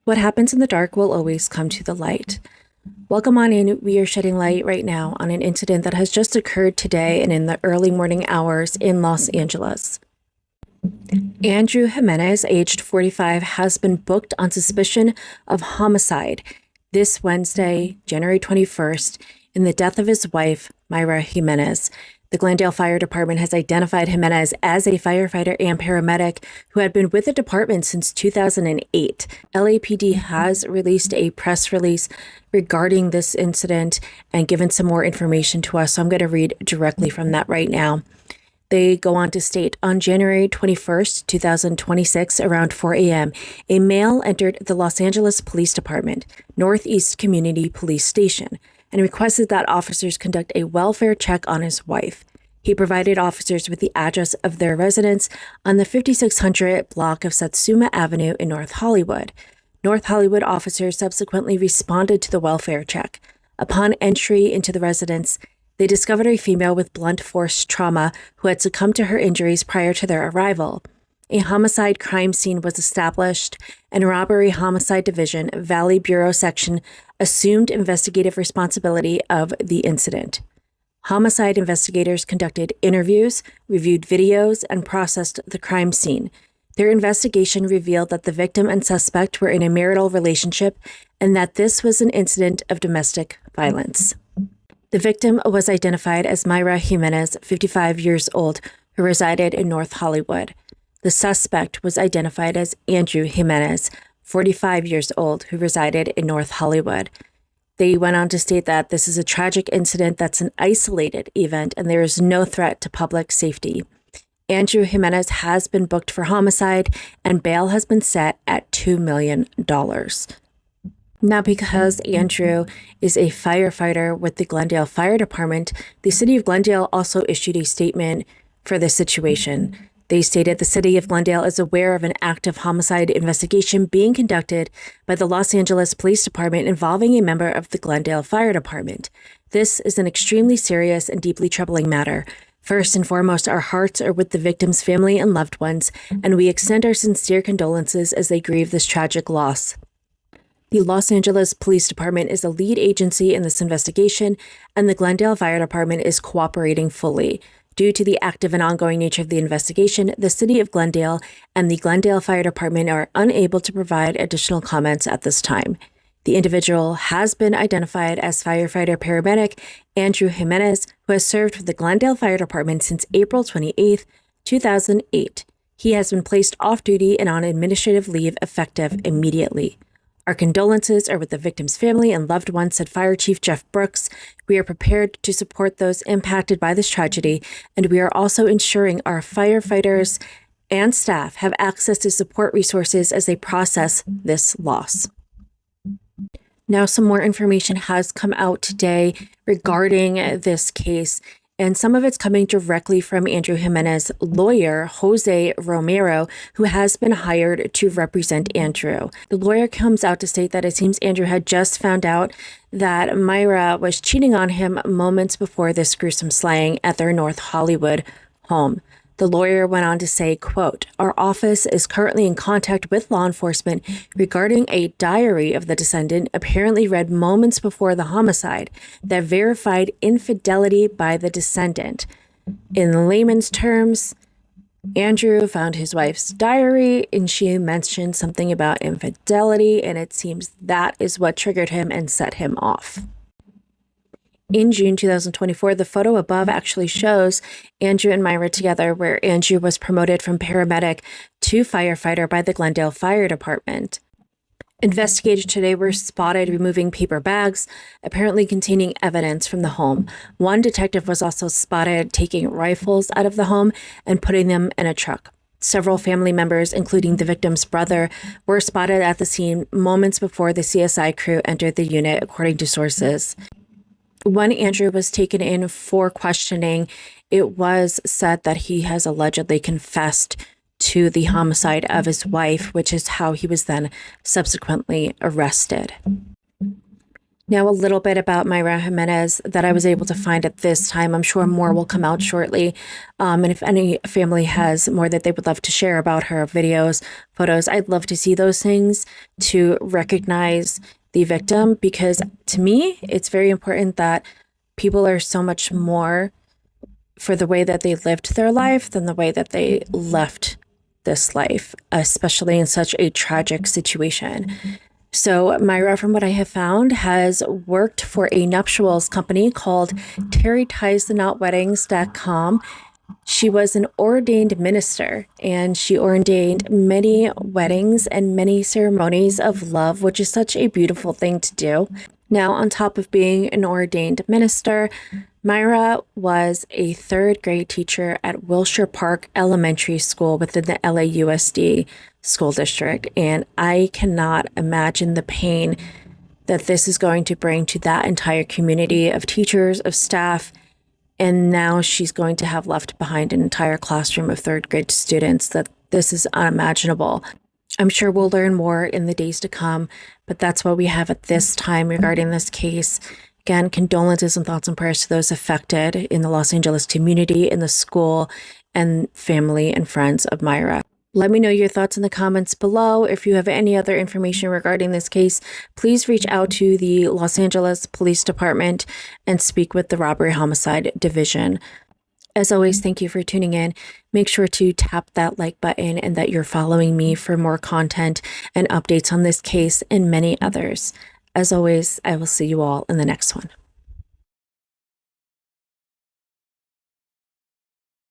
What happens in the dark will always come to the light. Welcome on in. We are shedding light right now on an incident that has just occurred today and in the early morning hours in Los Angeles. Andrew Jimenez, aged 45, has been booked on suspicion of homicide this Wednesday, January 21st, in the death of his wife, Mayra Jimenez. The Glendale Fire Department has identified Jimenez as a firefighter and paramedic who had been with the department since 2008. LAPD has released a press release regarding this incident and given some more information to us, so I'm going to read directly from that right now. They go on to state, on January 21st, 2026, around 4 a.m., a male entered the Los Angeles Police Department, Northeast Community Police Station, and requested that officers conduct a welfare check on his wife. He provided officers with the address of their residence on the 5600 block of Satsuma Avenue in North Hollywood. North Hollywood officers subsequently responded to the welfare check. Upon entry into the residence, they discovered a female with blunt force trauma who had succumbed to her injuries prior to their arrival. A homicide crime scene was established, and Robbery Homicide Division, Valley Bureau Section, assumed investigative responsibility of the incident. Homicide investigators conducted interviews, reviewed videos, and processed the crime scene. Their investigation revealed that the victim and suspect were in a marital relationship and that this was an incident of domestic violence. The victim was identified as Mayra Jimenez, 55 years old, who resided in North Hollywood. The suspect was identified as Andrew Jimenez, 45 years old, who resided in North Hollywood. They went on to state that this is a tragic incident that's an isolated event and there is no threat to public safety. Andrew Jimenez has been booked for homicide and bail has been set at $2 million. Now, because Andrew is a firefighter with the Glendale Fire Department, the city of Glendale also issued a statement for this situation. They stated the city of Glendale is aware of an active homicide investigation being conducted by the Los Angeles Police Department involving a member of the Glendale Fire Department. This is an extremely serious and deeply troubling matter. First and foremost, our hearts are with the victim's family and loved ones, and we extend our sincere condolences as they grieve this tragic loss. The Los Angeles Police Department is the lead agency in this investigation, and the Glendale Fire Department is cooperating fully. Due to the active and ongoing nature of the investigation, the City of Glendale and the Glendale Fire Department are unable to provide additional comments at this time. The individual has been identified as firefighter paramedic Andrew Jimenez, who has served with the Glendale Fire Department since April 28, 2008. He has been placed off duty and on administrative leave effective immediately. Our condolences are with the victim's family and loved ones, said Fire Chief Jeff Brooks. We are prepared to support those impacted by this tragedy, and we are also ensuring our firefighters and staff have access to support resources as they process this loss. Now, some more information has come out today regarding this case, and some of it's coming directly from Andrew Jimenez's lawyer, Jose Romero, who has been hired to represent Andrew. The lawyer comes out to state that it seems Andrew had just found out that Mayra was cheating on him moments before this gruesome slaying at their North Hollywood home. The lawyer went on to say, quote, "Our office is currently in contact with law enforcement regarding a diary of the descendant apparently read moments before the homicide that verified infidelity by the descendant. In layman's terms, Andrew found his wife's diary and she mentioned something about infidelity, and it seems that is what triggered him and set him off." In June 2024, the photo above actually shows Andrew and Mayra together, where Andrew was promoted from paramedic to firefighter by the Glendale Fire Department. Investigators today were spotted removing paper bags, apparently containing evidence from the home. One detective was also spotted taking rifles out of the home and putting them in a truck. Several family members, including the victim's brother, were spotted at the scene moments before the CSI crew entered the unit, according to sources. When Andrew was taken in for questioning, it was said that he has allegedly confessed to the homicide of his wife, which is how he was then subsequently arrested. Now, a little bit about Mayra Jimenez that I was able to find at this time. I'm sure more will come out shortly. And if any family has more that they would love to share about her, videos, photos, I'd love to see those things to recognize the victim, because to me, it's very important that people are so much more for the way that they lived their life than the way that they left this life, especially in such a tragic situation. So, Mayra, from what I have found, has worked for a nuptials company called TerryTiesTheKnotWeddings.com. She was an ordained minister, and she ordained many weddings and many ceremonies of love, which is such a beautiful thing to do. Now, on top of being an ordained minister, Mayra was a third grade teacher at Wilshire Park Elementary School within the LAUSD school district. And I cannot imagine the pain that this is going to bring to that entire community of teachers, of staff. And now she's going to have left behind an entire classroom of third grade students. That this is unimaginable. I'm sure we'll learn more in the days to come, but that's what we have at this time regarding this case. Again, condolences and thoughts and prayers to those affected in the Los Angeles community, in the school, and family and friends of Mayra. Let me know your thoughts in the comments below. If you have any other information regarding this case, please reach out to the Los Angeles Police Department and speak with the Robbery Homicide Division. As always, thank you for tuning in. Make sure to tap that like button and that you're following me for more content and updates on this case and many others. As always, I will see you all in the next one.